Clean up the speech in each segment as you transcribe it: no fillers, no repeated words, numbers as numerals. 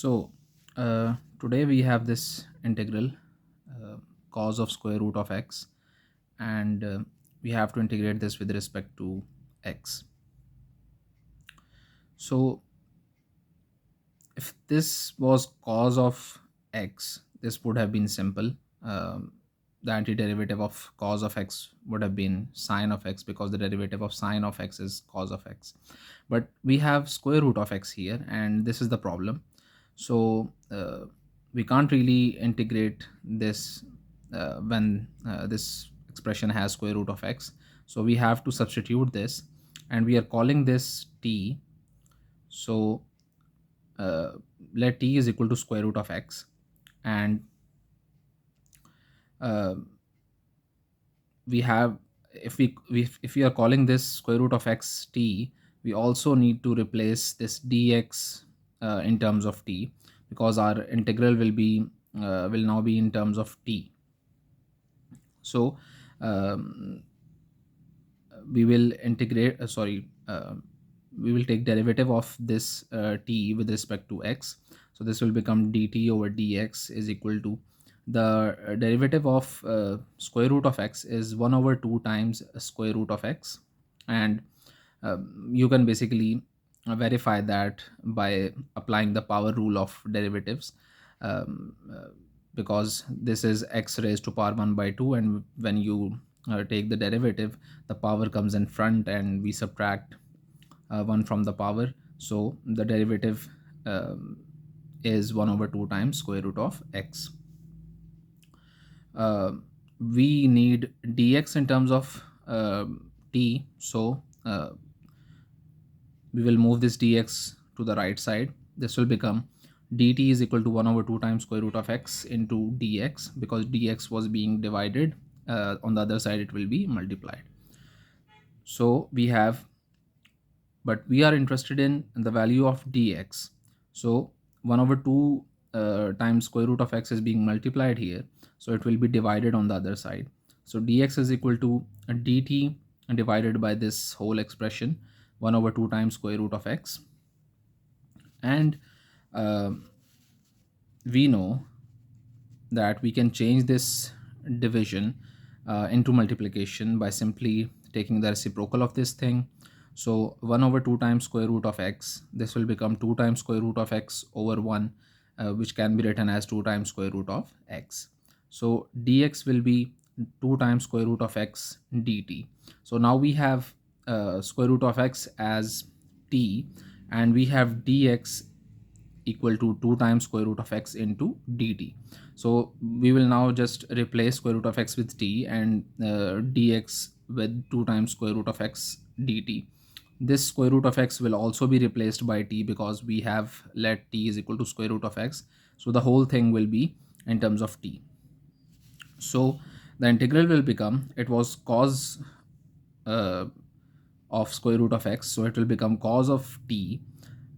So today we have this integral cos of square root of x, and we have to integrate this with respect to x. So if this was cos of x, this would have been simple. Um, the antiderivative of cos of x would have been sine of x, because the derivative of sine of x is cos of x. But we have square root of x here, and this is the problem. So we can't really integrate this when this expression has square root of x. So we have to substitute this, and we are calling this t. So uh, let t is equal to square root of x, and uh, we have, if we are calling this square root of x t, we also need to replace this dx in terms of t, because our integral will now be in terms of t. So um, we will integrate we will take derivative of this t with respect to x. So this will become dt over dx is equal to the derivative of square root of x is 1 over 2 times square root of x. And you can basically verify that by applying the power rule of derivatives, um, uh, because this is x raised to power 1 by 2, and when you take the derivative, the power comes in front and we subtract 1 from the power. So the derivative is 1 over 2 times square root of x. uh, we need dx in terms of t. So we will move this dx to the right side. This will become dt is equal to 1 over 2 times square root of x into dx, because dx was being divided. On the other side it will be multiplied. So we have, but we are interested in the value of dx. So 1 over 2 times square root of x is being multiplied here, so it will be divided on the other side. So dx is equal to dt divided by this whole expression, 1 over 2 times square root of x. And uh, we know that we can change this division into multiplication by simply taking the reciprocal of this thing. So 1 over 2 times square root of x, this will become 2 times square root of x over 1, which can be written as 2 times square root of x. So dx will be 2 times square root of x dt. So now we have square root of x as t, and we have dx equal to 2 times square root of x into dt. So we will now just replace square root of x with t, and dx with 2 times square root of x dt. This square root of x will also be replaced by t, because we have let t is equal to square root of x. So the whole thing will be in terms of t. So the integral will become, it was cos uh, of square root of x, so it will become cos of t,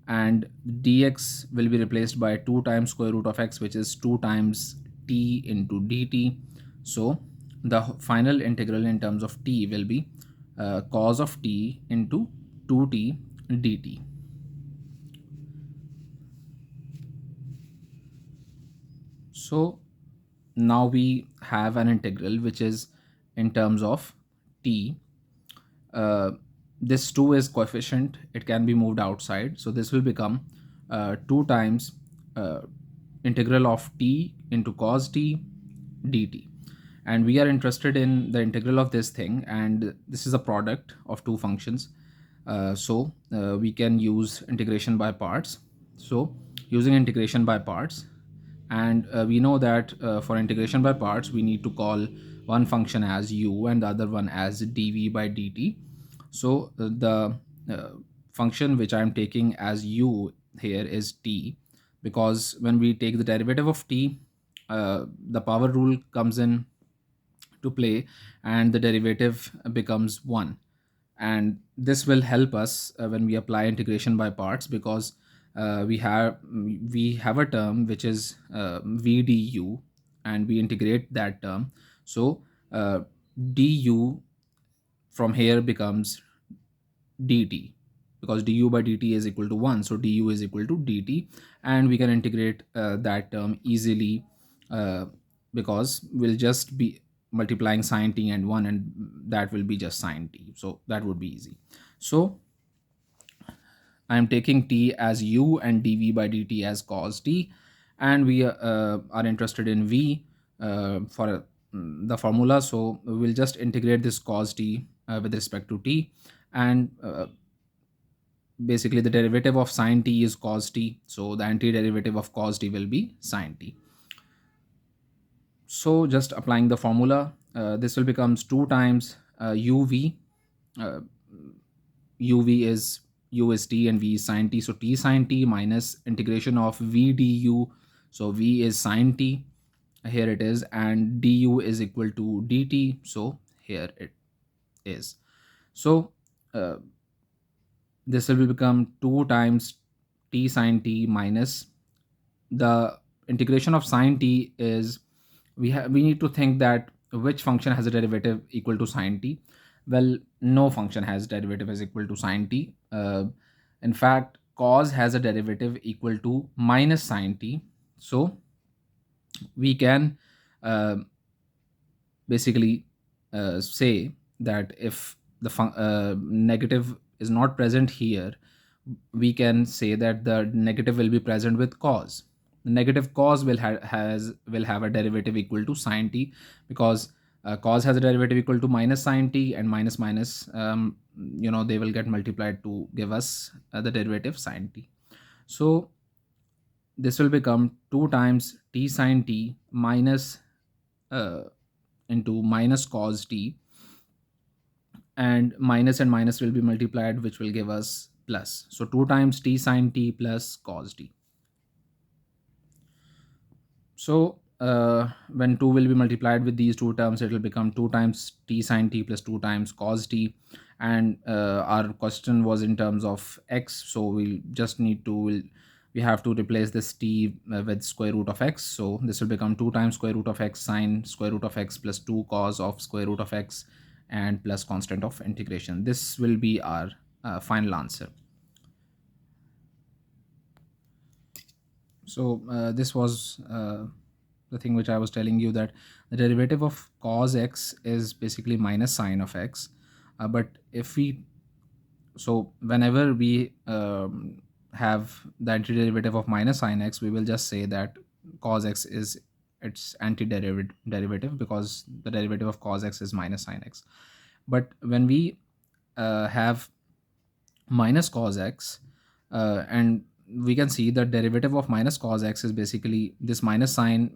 and dx will be replaced by 2 times square root of x, which is 2 times t into dt. So the final integral in terms of t will be cos of t into 2t dt. So now we have an integral which is in terms of t. uh, this 2 is coefficient, it can be moved outside, so this will become 2 times uh, integral of t into cos t dt. And we are interested in the integral of this thing, and this is a product of two functions. We can use integration by parts. So using integration by parts, and we know that for integration by parts we need to call one function as u and the other one as dv by dt. So the uh, function which I am taking as u here is t, because when we take the derivative of t, the power rule comes in to play, and the derivative becomes 1. And this will help us when we apply integration by parts, because we have a term which is v du, and we integrate that term. So du from here becomes dt. because du by dt is equal to 1, so du is equal to dt, and we can integrate that term easily, uh, because we'll just be multiplying sine t and 1, and that will be just sine t, so that would be easy. So I am taking t as u and dv by dt as cos t, and we are interested in v for the formula. So we'll just integrate this cos t with respect to t, and basically the derivative of sine t is cos t, so the antiderivative of cos t will be sine t. So just applying the formula, this will becomes 2 times uv. uh, uv is u is t and v is sine t, so t sine t minus integration of v du, so v is sine t, here it is, and du is equal to dt, so here it is. So uh, this will become 2 times t sine t minus the integration of sine t is, we need to think that which function has a derivative equal to sine t. Well, no function has derivative is equal to sine t. In fact, cos has a derivative equal to minus sine t, so we can uh, basically say that if the negative is not present here, we can say that the negative will be present with cos. The negative cos will have a derivative equal to sine t, because cos has a derivative equal to minus sine t, and minus minus, they will get multiplied to give us the derivative sine t. So this will become 2 times t sine t minus uh, into minus cos t, and minus will be multiplied, which will give us plus. So 2 times t sine t plus cos t. So when 2 will be multiplied with these two terms, it will become 2 times t sine t plus 2 times cos t. And our question was in terms of x, so we have to replace this t with square root of x. So this will become 2 times square root of x sine square root of x plus 2 cos of square root of x, and plus constant of integration. This will be our final answer. So this was the thing which I was telling you, that the derivative of cos x is basically minus sine of x. But if we so whenever we have the antiderivative of minus sine x, we will just say that cos x is its antiderivative, because the derivative of cos x is minus sine x. But when we have minus cos x, and we can see the derivative of minus cos x is basically this minus sign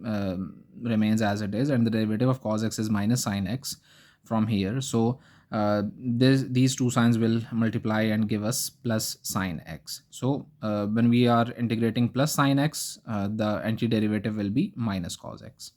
remains as it is, and the derivative of cos x is minus sine x from here. So these two signs will multiply and give us plus sine x. So when we are integrating plus sine x, the antiderivative will be minus cos x.